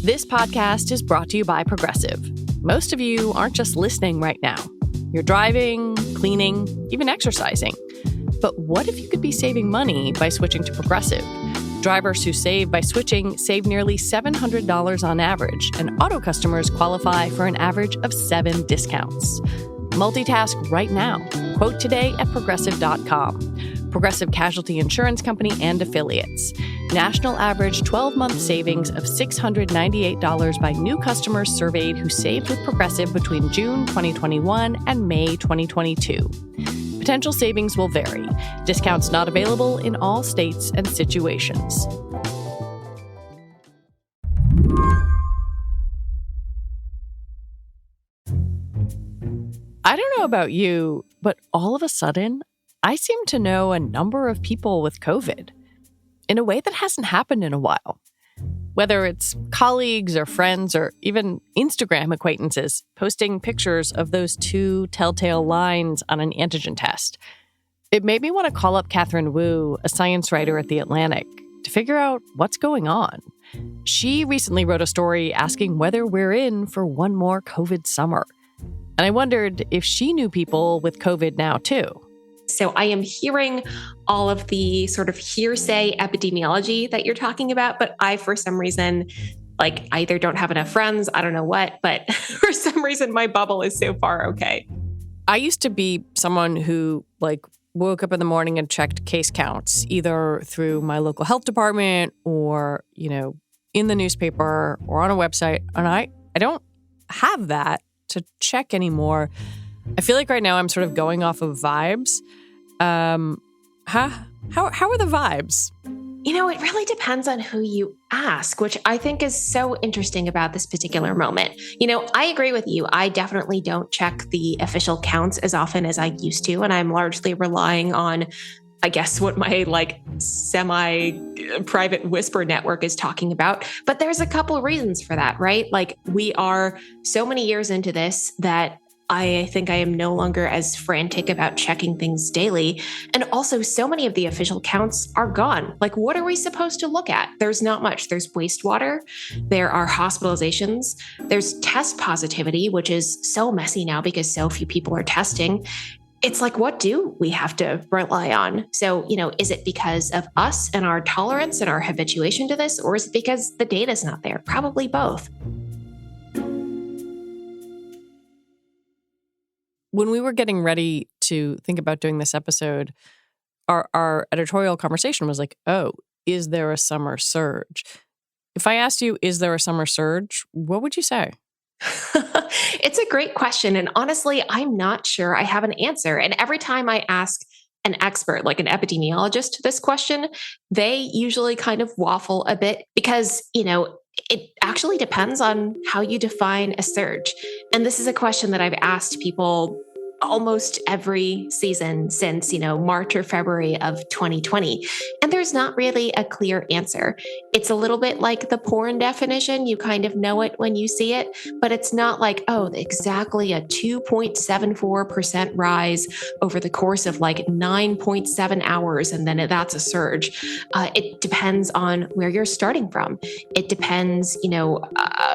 This podcast is brought to you by Progressive. Most of you aren't just listening right now. You're driving, cleaning, even exercising. But what if you could be saving money by switching to Progressive? Drivers who save by switching save nearly $700 on average, and auto customers qualify for an average of 7 discounts. Multitask right now. Quote today at Progressive.com. Progressive Casualty Insurance Company and Affiliates. National average 12-month savings of $698 by new customers surveyed who saved with Progressive between June 2021 and May 2022. Potential savings will vary. Discounts not available in all states and situations. I don't know about you, but all of a sudden, I seem to know a number of people with COVID in a way that hasn't happened in a while. Whether it's colleagues or friends or even Instagram acquaintances posting pictures of those 2 telltale lines on an antigen test. It made me want to call up Katherine Wu, a science writer at The Atlantic, to figure out what's going on. She recently wrote a story asking whether we're in for one more COVID summer. And I wondered if she knew people with COVID now, too. So I am hearing all of the sort of hearsay epidemiology that you're talking about, but I, for some reason, I either don't have enough friends, I don't know what, but for some reason, my bubble is so far okay. I used to be someone who, woke up in the morning and checked case counts, either through my local health department or, in the newspaper or on a website. And I don't have that to check anymore. I feel like right now I'm sort of going off of vibes. How are the vibes? It really depends on who you ask, which I think is so interesting about this particular moment. I agree with you. I definitely don't check the official counts as often as I used to, and I'm largely relying on, I guess, what my semi-private whisper network is talking about. But there's a couple of reasons for that, right? We are so many years into this that I think I am no longer as frantic about checking things daily. And also, so many of the official counts are gone. What are we supposed to look at? There's not much. There's wastewater. There are hospitalizations. There's test positivity, which is so messy now because so few people are testing. It's what do we have to rely on? So, is it because of us and our tolerance and our habituation to this, or is it because the data's not there? Probably both. When we were getting ready to think about doing this episode, our editorial conversation was is there a summer surge? If I asked you, is there a summer surge? What would you say? It's a great question. And honestly, I'm not sure I have an answer. And every time I ask an expert, like an epidemiologist, this question, they usually kind of waffle a bit because, it actually depends on how you define a surge. And this is a question that I've asked people almost every season since, March or February of 2020. And there's not really a clear answer. It's a little bit like the porn definition. You kind of know it when you see it, but it's not exactly a 2.74% rise over the course of 9.7 hours. And then that's a surge. It depends on where you're starting from. It depends,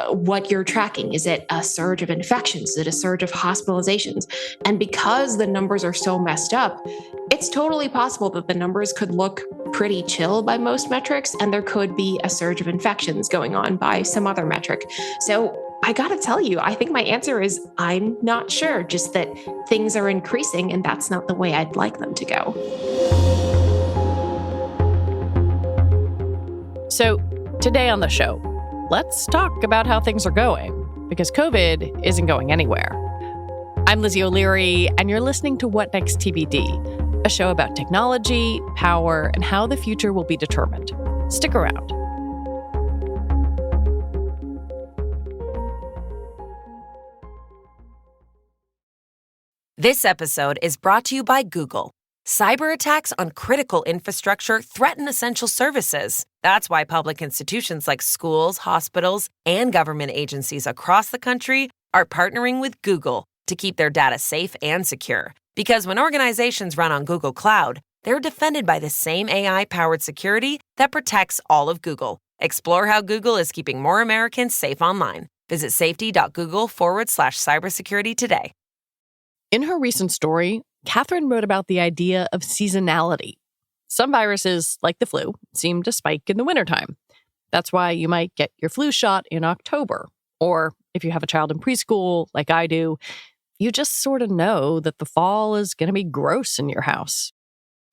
what you're tracking. Is it a surge of infections? Is it a surge of hospitalizations? And because the numbers are so messed up, it's totally possible that the numbers could look pretty chill by most metrics, and there could be a surge of infections going on by some other metric. So I gotta tell you, I think my answer is I'm not sure, just that things are increasing, and that's not the way I'd like them to go. So today on the show, let's talk about how things are going, because COVID isn't going anywhere. I'm Lizzie O'Leary, and you're listening to What Next TBD, a show about technology, power, and how the future will be determined. Stick around. This episode is brought to you by Google. Cyber attacks on critical infrastructure threaten essential services. That's why public institutions like schools, hospitals, and government agencies across the country are partnering with Google to keep their data safe and secure. Because when organizations run on Google Cloud, they're defended by the same AI-powered security that protects all of Google. Explore how Google is keeping more Americans safe online. Visit safety.google/cybersecurity today. In her recent story, Katherine wrote about the idea of seasonality. Some viruses, like the flu, seem to spike in the wintertime. That's why you might get your flu shot in October. Or if you have a child in preschool, like I do, you just sort of know that the fall is going to be gross in your house.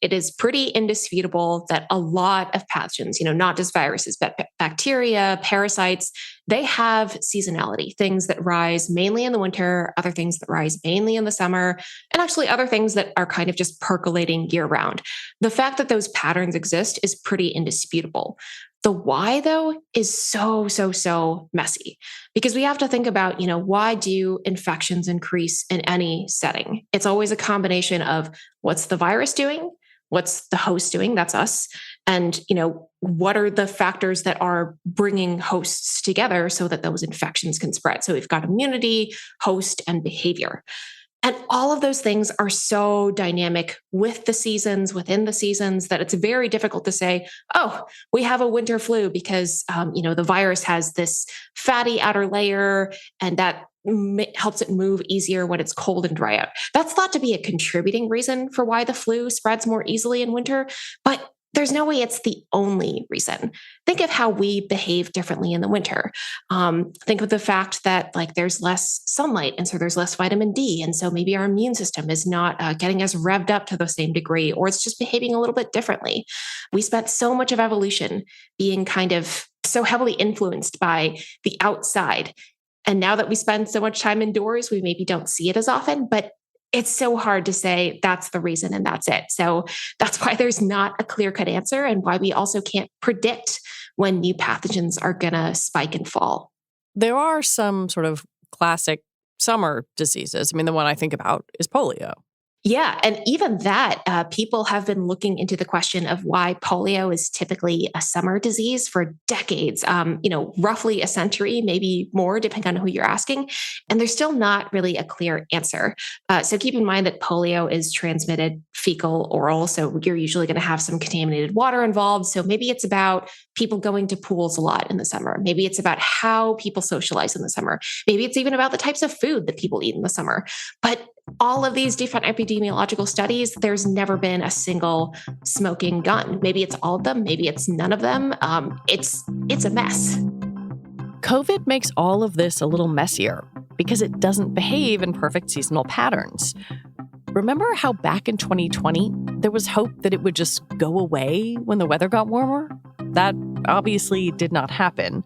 It is pretty indisputable that a lot of pathogens, not just viruses, but bacteria, parasites, they have seasonality, things that rise mainly in the winter, other things that rise mainly in the summer, and actually other things that are kind of just percolating year round. The fact that those patterns exist is pretty indisputable. The why, though, is so messy, because we have to think about, why do infections increase in any setting? It's always a combination of what's the virus doing? What's the host doing? That's us. And, what are the factors that are bringing hosts together so that those infections can spread? So we've got immunity, host, and behavior. And all of those things are so dynamic with the seasons, within the seasons, that it's very difficult to say, oh, we have a winter flu because, the virus has this fatty outer layer and that helps it move easier when it's cold and dry out. That's thought to be a contributing reason for why the flu spreads more easily in winter, but there's no way it's the only reason. Think of how we behave differently in the winter. Think of the fact that there's less sunlight, and so there's less vitamin D, and so maybe our immune system is not getting as revved up to the same degree, or it's just behaving a little bit differently. We spent so much of evolution being kind of so heavily influenced by the outside. And now that we spend so much time indoors, we maybe don't see it as often, but it's so hard to say that's the reason and that's it. So that's why there's not a clear-cut answer, and why we also can't predict when new pathogens are going to spike and fall. There are some sort of classic summer diseases. I mean, the one I think about is polio. Yeah. And even that, people have been looking into the question of why polio is typically a summer disease for decades, roughly a century, maybe more, depending on who you're asking. And there's still not really a clear answer. So keep in mind that polio is transmitted fecal oral. So you're usually going to have some contaminated water involved. So maybe it's about people going to pools a lot in the summer. Maybe it's about how people socialize in the summer. Maybe it's even about the types of food that people eat in the summer. But all of these different epidemiological studies, there's never been a single smoking gun. Maybe it's all of them. Maybe it's none of them. It's a mess. COVID makes all of this a little messier because it doesn't behave in perfect seasonal patterns. Remember how back in 2020, there was hope that it would just go away when the weather got warmer? That obviously did not happen.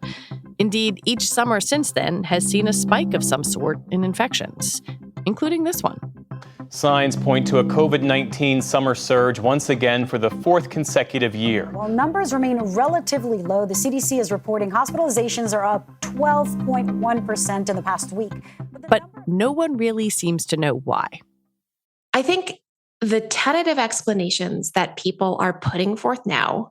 Indeed, each summer since then has seen a spike of some sort in infections, including this one. Signs point to a COVID-19 summer surge once again for the fourth consecutive year. While numbers remain relatively low, the CDC is reporting hospitalizations are up 12.1% in the past week. But no one really seems to know why. I think the tentative explanations that people are putting forth now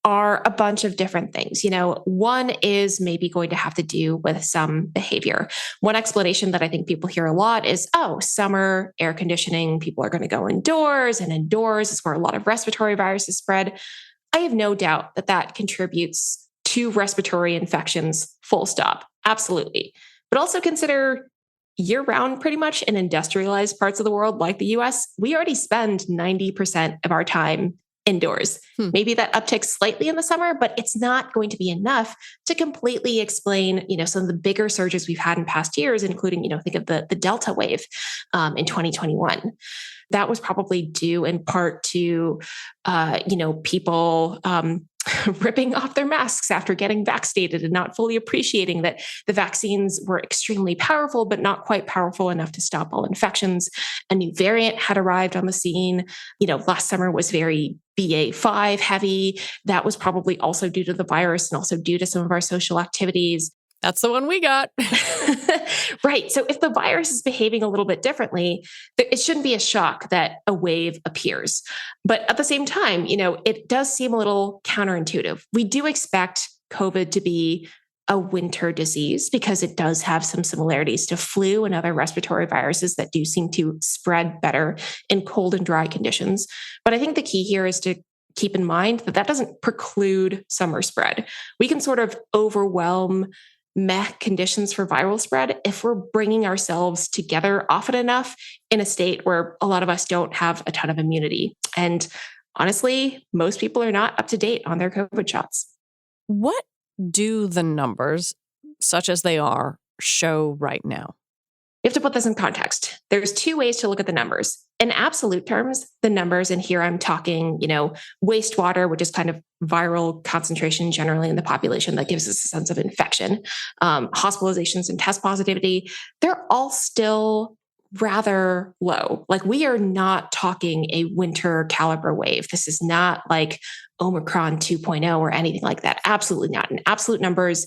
are a bunch of different things. One is maybe going to have to do with some behavior. One explanation that I think people hear a lot is, summer air conditioning, people are going to go indoors, and indoors is where a lot of respiratory viruses spread. I have no doubt that that contributes to respiratory infections, full stop. Absolutely. But also consider year round, pretty much in industrialized parts of the world like the US, we already spend 90% of our time indoors. Maybe that upticks slightly in the summer, but it's not going to be enough to completely explain, some of the bigger surges we've had in past years, including, think of the Delta wave in 2021. That was probably due in part to, people ripping off their masks after getting vaccinated and not fully appreciating that the vaccines were extremely powerful, but not quite powerful enough to stop all infections. A new variant had arrived on the scene. Last summer was very BA.5 heavy. That was probably also due to the virus and also due to some of our social activities. That's the one we got. Right. So if the virus is behaving a little bit differently, it shouldn't be a shock that a wave appears. But at the same time, it does seem a little counterintuitive. We do expect COVID to be a winter disease because it does have some similarities to flu and other respiratory viruses that do seem to spread better in cold and dry conditions. But I think the key here is to keep in mind that doesn't preclude summer spread. We can sort of overwhelm conditions for viral spread if we're bringing ourselves together often enough in a state where a lot of us don't have a ton of immunity. And honestly, most people are not up to date on their COVID shots. What do the numbers, such as they are, show right now? You have to put this in context. There's two ways to look at the numbers. In absolute terms, the numbers, and here I'm talking, wastewater, which is kind of viral concentration generally in the population that gives us a sense of infection, hospitalizations and test positivity, they're all still rather low. Like, we are not talking a winter caliber wave. This is not like Omicron 2.0 or anything like that. Absolutely not. In absolute numbers,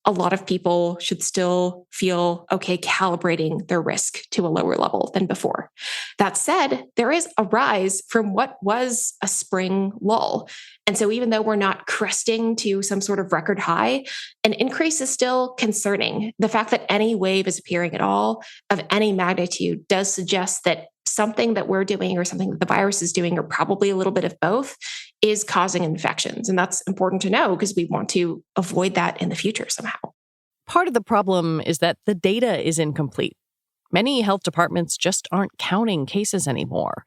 a lot of people should still feel okay calibrating their risk to a lower level than before. That said, there is a rise from what was a spring lull. And so even though we're not cresting to some sort of record high, an increase is still concerning. The fact that any wave is appearing at all of any magnitude does suggest that something that we're doing or something that the virus is doing, or probably a little bit of both, is causing infections. And that's important to know because we want to avoid that in the future somehow. Part of the problem is that the data is incomplete. Many health departments just aren't counting cases anymore.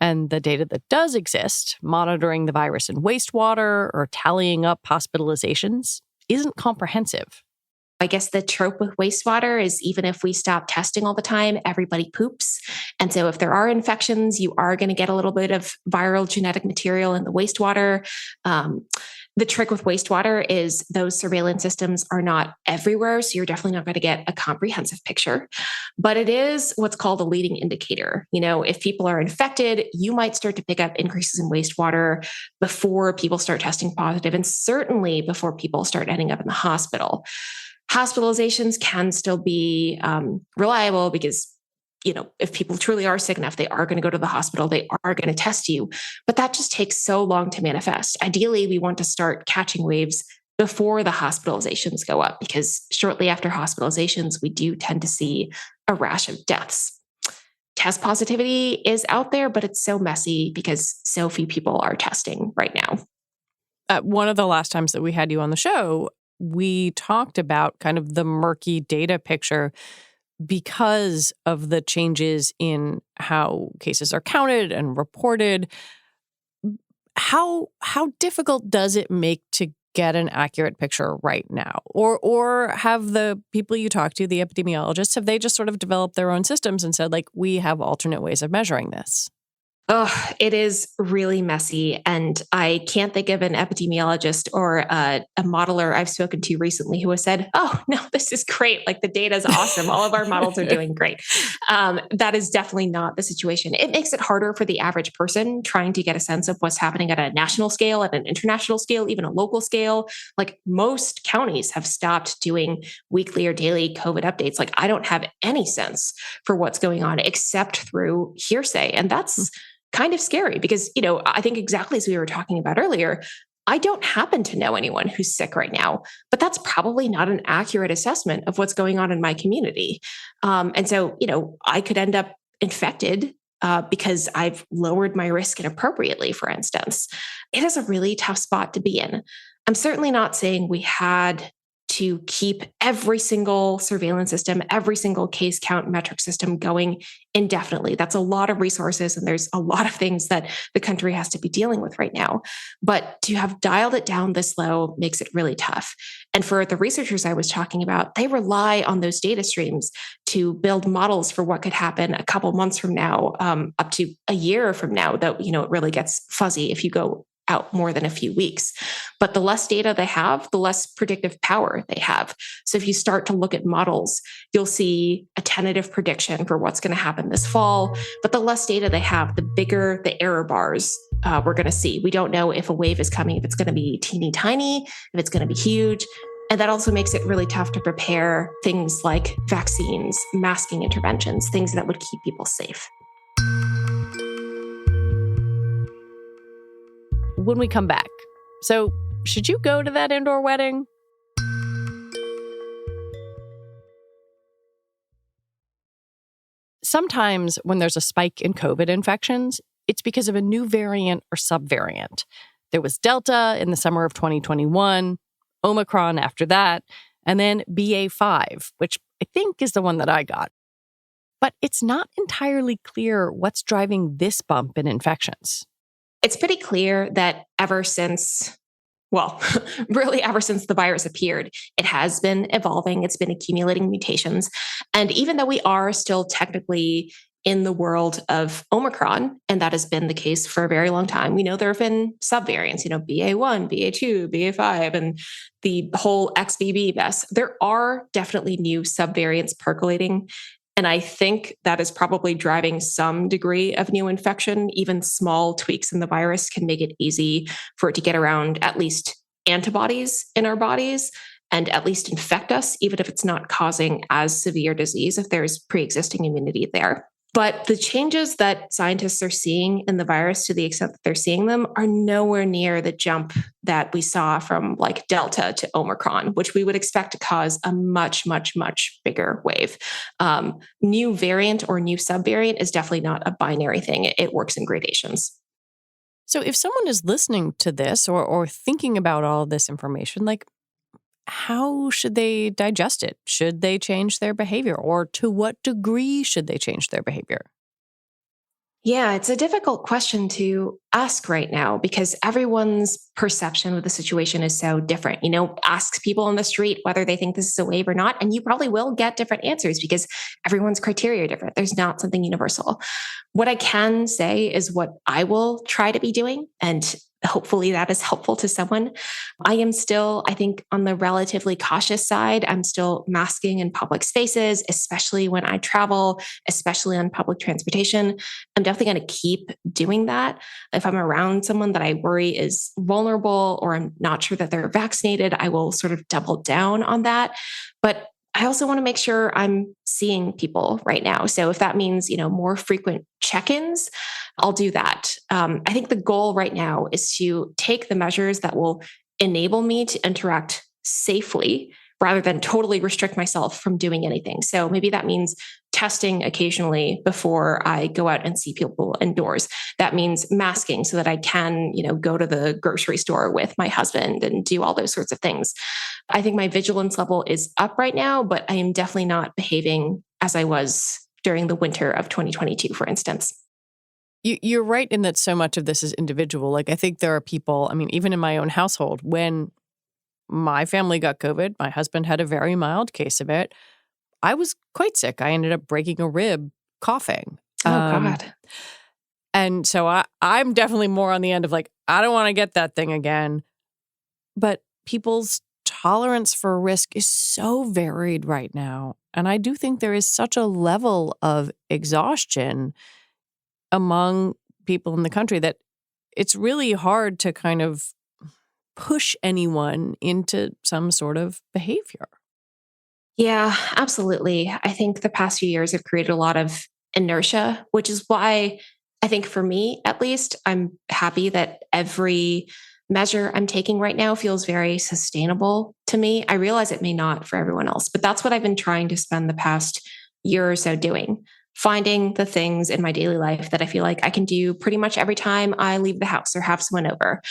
And the data that does exist, monitoring the virus in wastewater or tallying up hospitalizations, isn't comprehensive. I guess the trope with wastewater is even if we stop testing all the time, everybody poops. And so if there are infections, you are going to get a little bit of viral genetic material in the wastewater. The trick with wastewater is those surveillance systems are not everywhere. So you're definitely not going to get a comprehensive picture. But it is what's called a leading indicator. If people are infected, you might start to pick up increases in wastewater before people start testing positive, and certainly before people start ending up in the hospital. Hospitalizations can still be reliable because, if people truly are sick enough, they are going to go to the hospital, they are going to test you. But that just takes so long to manifest. Ideally, we want to start catching waves before the hospitalizations go up, because shortly after hospitalizations, we do tend to see a rash of deaths. Test positivity is out there, but it's so messy because so few people are testing right now. One of the last times that we had you on the show, we talked about kind of the murky data picture because of the changes in how cases are counted and reported. How difficult does it make to get an accurate picture right now? Or have the people you talk to, the epidemiologists, have they just sort of developed their own systems and said, like, we have alternate ways of measuring this? Oh, it is really messy. And I can't think of an epidemiologist or a modeler I've spoken to recently who has said, oh, no, this is great. Like, the data is awesome. All of our models are doing great. That is definitely not the situation. It makes it harder for the average person trying to get a sense of what's happening at a national scale, at an international scale, even a local scale. Like, most counties have stopped doing weekly or daily COVID updates. Like, I don't have any sense for what's going on except through hearsay. And that's kind of scary because, I think exactly as we were talking about earlier, I don't happen to know anyone who's sick right now, but that's probably not an accurate assessment of what's going on in my community. And so, I could end up infected because I've lowered my risk inappropriately, for instance. It is a really tough spot to be in. I'm certainly not saying we had to keep every single surveillance system, every single case count metric system going indefinitely. That's a lot of resources, and there's a lot of things that the country has to be dealing with right now. But to have dialed it down this low makes it really tough. And for the researchers I was talking about, they rely on those data streams to build models for what could happen a couple months from now, up to a year from now, though, it really gets fuzzy if you go out more than a few weeks. But the less data they have, the less predictive power they have. So if you start to look at models, you'll see a tentative prediction for what's going to happen this fall. But the less data they have, the bigger the error bars we're going to see. We don't know if a wave is coming, if it's going to be teeny tiny, if it's going to be huge. And that also makes it really tough to prepare things like vaccines, masking interventions, things that would keep people safe. When we come back, so should you go to that indoor wedding? Sometimes when there's a spike in COVID infections, it's because of a new variant or subvariant. There was Delta in the summer of 2021, Omicron after that, and then BA5, which I think is the one that I got. But it's not entirely clear what's driving this bump in infections. It's pretty clear that ever since the virus appeared, it has been evolving. It's been accumulating mutations. And even though we are still technically in the world of Omicron, and that has been the case for a very long time, we know there have been subvariants, BA1, BA2, BA5, and the whole XBB mess. There are definitely new subvariants percolating. And I think that is probably driving some degree of new infection. Even small tweaks in the virus can make it easy for it to get around at least antibodies in our bodies and at least infect us, even if it's not causing as severe disease, if there's pre-existing immunity there. But the changes that scientists are seeing in the virus, to the extent that they're seeing them, are nowhere near the jump that we saw from like Delta to Omicron, which we would expect to cause a much, much, much bigger wave. New variant or new subvariant is definitely not a binary thing. It works in gradations. So if someone is listening to this or thinking about all of this information, like, how should they digest it? Should they change their behavior? Or to what degree should they change their behavior? Yeah, it's a difficult question to ask right now because everyone's perception of the situation is so different. Ask people on the street whether they think this is a wave or not, and you probably will get different answers because everyone's criteria are different. There's not something universal. What I can say is what I will try to be doing, and hopefully that is helpful to someone. I am still, I think, on the relatively cautious side. I'm still masking in public spaces, especially when I travel, especially on public transportation. I'm definitely going to keep doing that. If I'm around someone that I worry is vulnerable or I'm not sure that they're vaccinated, I will sort of double down on that. But I also want to make sure I'm seeing people right now. So if that means, more frequent check-ins, I'll do that. I think the goal right now is to take the measures that will enable me to interact safely rather than totally restrict myself from doing anything. So maybe that means testing occasionally before I go out and see people indoors. That means masking so that I can, go to the grocery store with my husband and do all those sorts of things. I think my vigilance level is up right now, but I am definitely not behaving as I was during the winter of 2022, for instance. You're right in that so much of this is individual. Like, I think there are people, even in my own household, when my family got COVID, my husband had a very mild case of it. I was quite sick. I ended up breaking a rib coughing. Oh, God. And so I'm definitely more on the end of like, I don't want to get that thing again. But people's tolerance for risk is so varied right now. And I do think there is such a level of exhaustion among people in the country that it's really hard to kind of push anyone into some sort of behavior. Yeah, absolutely. I think the past few years have created a lot of inertia, which is why I think for me, at least, I'm happy that every measure I'm taking right now feels very sustainable to me. I realize it may not for everyone else, but that's what I've been trying to spend the past year or so doing. Finding the things in my daily life that I feel like I can do pretty much every time I leave the house or have someone over.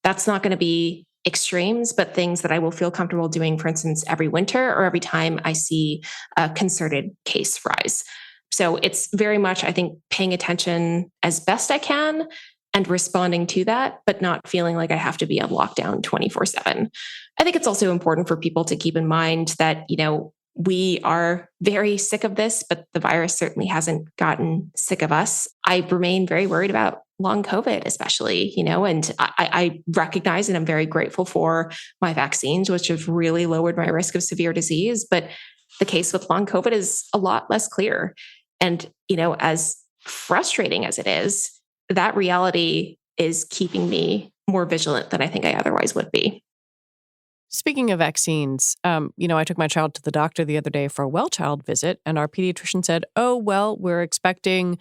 That's not going to be extremes, but things that I will feel comfortable doing, for instance, every winter or every time I see a concerted case rise. So it's very much, I think, paying attention as best I can and responding to that, but not feeling like I have to be on lockdown 24/7. I think it's also important for people to keep in mind that, we are very sick of this, but the virus certainly hasn't gotten sick of us. I remain very worried about long COVID, especially, and I recognize and I'm very grateful for my vaccines, which have really lowered my risk of severe disease. But the case with long COVID is a lot less clear. And, as frustrating as it is, that reality is keeping me more vigilant than I think I otherwise would be. Speaking of vaccines, I took my child to the doctor the other day for a well child visit, and our pediatrician said, oh, well, we're expecting,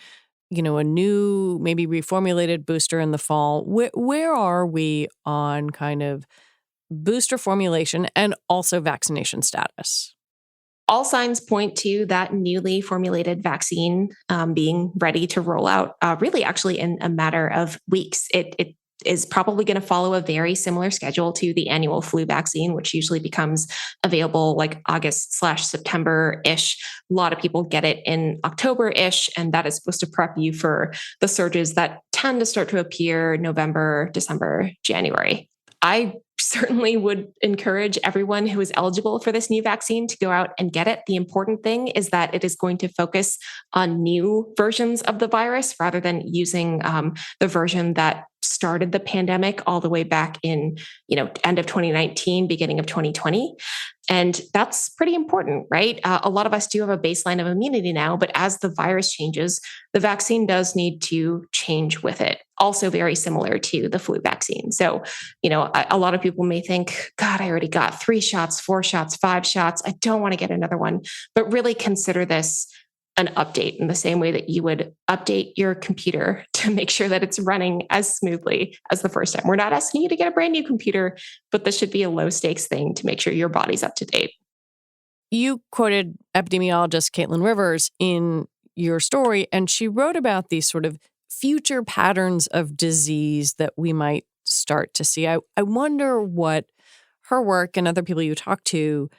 a new, maybe reformulated booster in the fall. Where are we on kind of booster formulation and also vaccination status? All signs point to that newly formulated vaccine being ready to roll out really actually in a matter of weeks. It is probably going to follow a very similar schedule to the annual flu vaccine, which usually becomes available like August/September-ish. A lot of people get it in October-ish, and that is supposed to prep you for the surges that tend to start to appear November, December, January. I certainly would encourage everyone who is eligible for this new vaccine to go out and get it. The important thing is that it is going to focus on new versions of the virus rather than using the version that started the pandemic all the way back in, end of 2019, beginning of 2020. And that's pretty important, right? A lot of us do have a baseline of immunity now, but as the virus changes, the vaccine does need to change with it. Also very similar to the flu vaccine. So, a lot of people may think, God, I already got 3 shots, 4 shots, 5 shots. I don't want to get another one. But really consider this an update in the same way that you would update your computer to make sure that it's running as smoothly as the first time. We're not asking you to get a brand new computer, but this should be a low stakes thing to make sure your body's up to date. You quoted epidemiologist Caitlin Rivers in your story, and she wrote about these sort of future patterns of disease that we might start to see. I wonder what her work and other people you talk to,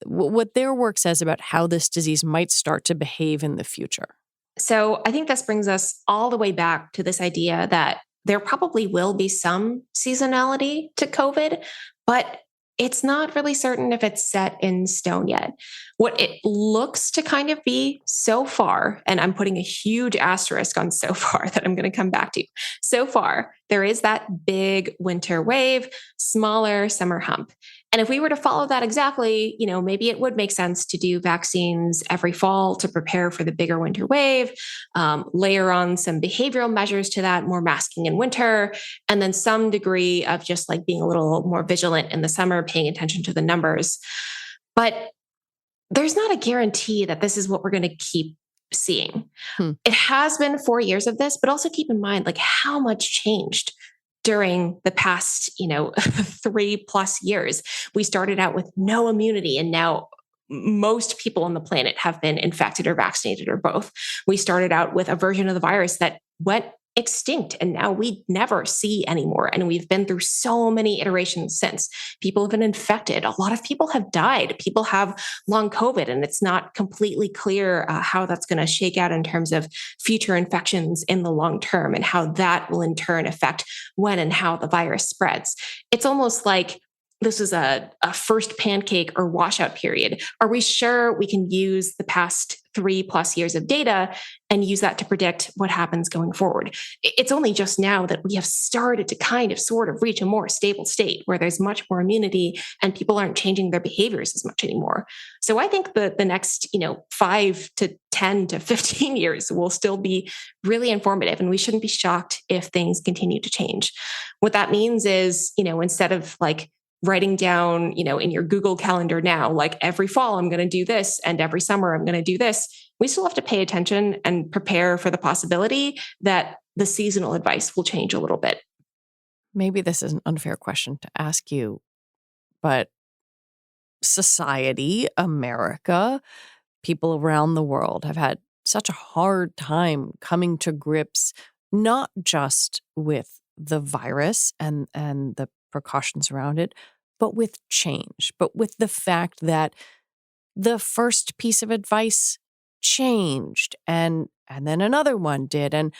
what their work says about how this disease might start to behave in the future. So I think this brings us all the way back to this idea that there probably will be some seasonality to COVID, but it's not really certain if it's set in stone yet. What it looks to kind of be so far, and I'm putting a huge asterisk on so far that I'm going to come back to. So far, there is that big winter wave, smaller summer hump. And if we were to follow that exactly, maybe it would make sense to do vaccines every fall to prepare for the bigger winter wave, layer on some behavioral measures to that, more masking in winter, and then some degree of just like being a little more vigilant in the summer, paying attention to the numbers. But there's not a guarantee that this is what we're going to keep seeing. It has been 4 years of this, but also keep in mind like how much changed during the past, 3+ years. We started out with no immunity, and now most people on the planet have been infected or vaccinated or both. We started out with a version of the virus that went extinct, and now we never see anymore. And we've been through so many iterations since. People have been infected. A lot of people have died. People have long COVID, and it's not completely clear how that's going to shake out in terms of future infections in the long term and how that will in turn affect when and how the virus spreads. It's almost like this is a first pancake or washout period. Are we sure we can use the past 3+ years of data and use that to predict what happens going forward? It's only just now that we have started to kind of sort of reach a more stable state where there's much more immunity and people aren't changing their behaviors as much anymore. So I think the next, 5 to 10 to 15 years will still be really informative, and we shouldn't be shocked if things continue to change. What that means is, instead of like writing down, in your Google Calendar now, like every fall I'm going to do this and every summer I'm going to do this, we still have to pay attention and prepare for the possibility that the seasonal advice will change a little bit. Maybe this is an unfair question to ask you, but society, America, people around the world have had such a hard time coming to grips, not just with the virus and the precautions around it, but with change, but with the fact that the first piece of advice changed and then another one did. And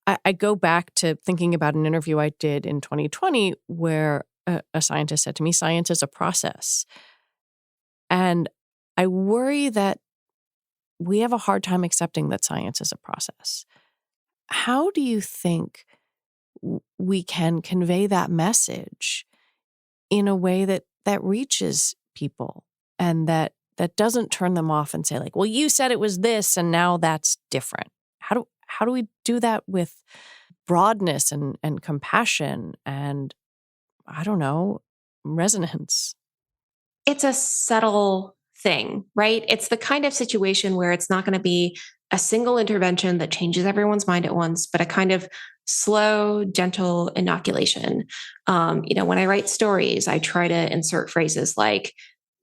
I go back to thinking about an interview I did in 2020 where a scientist said to me, science is a process. And I worry that we have a hard time accepting that science is a process. How do you think we can convey that message in a way that reaches people and that doesn't turn them off and say like, well, you said it was this and now that's different? How do we do that with broadness and compassion and, I don't know, resonance? It's a subtle thing, right? It's the kind of situation where it's not going to be a single intervention that changes everyone's mind at once, but a kind of slow, gentle inoculation. When I write stories, I try to insert phrases like,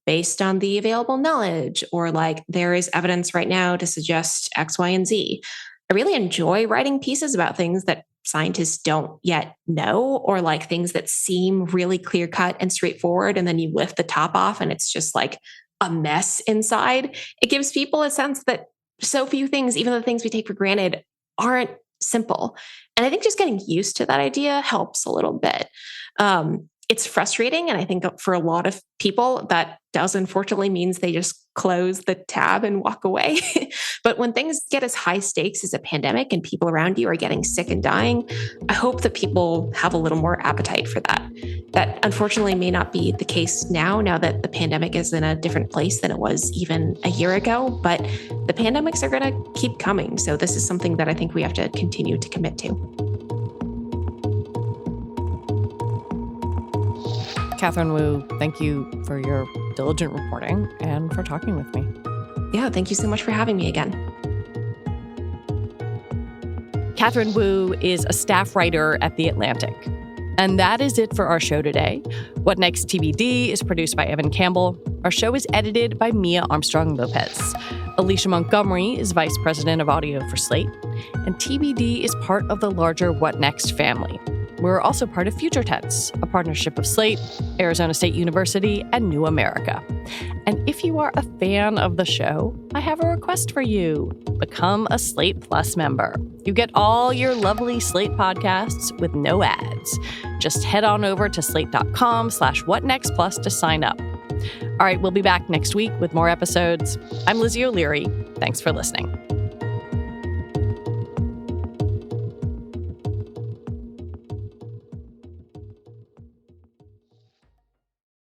based on the available knowledge, or like there is evidence right now to suggest X, Y, and Z. I really enjoy writing pieces about things that scientists don't yet know, or like things that seem really clear cut and straightforward. And then you lift the top off and it's just like a mess inside. It gives people a sense that so few things, even the things we take for granted, aren't simple. And I think just getting used to that idea helps a little bit. It's frustrating. And I think for a lot of people, that does unfortunately means they just close the tab and walk away. But when things get as high stakes as a pandemic and people around you are getting sick and dying, I hope that people have a little more appetite for that. That unfortunately may not be the case now that the pandemic is in a different place than it was even a year ago, but the pandemics are going to keep coming. So this is something that I think we have to continue to commit to. Katherine Wu, thank you for your diligent reporting and for talking with me. Yeah, thank you so much for having me again. Katherine Wu is a staff writer at The Atlantic. And that is it for our show today. What Next TBD is produced by Evan Campbell. Our show is edited by Mia Armstrong-Lopez. Alicia Montgomery is Vice President of Audio for Slate. And TBD is part of the larger What Next family. We're also part of Future Tense, a partnership of Slate, Arizona State University, and New America. And if you are a fan of the show, I have a request for you. Become a Slate Plus member. You get all your lovely Slate podcasts with no ads. Just head on over to slate.com/whatnextplus to sign up. All right, we'll be back next week with more episodes. I'm Lizzie O'Leary. Thanks for listening.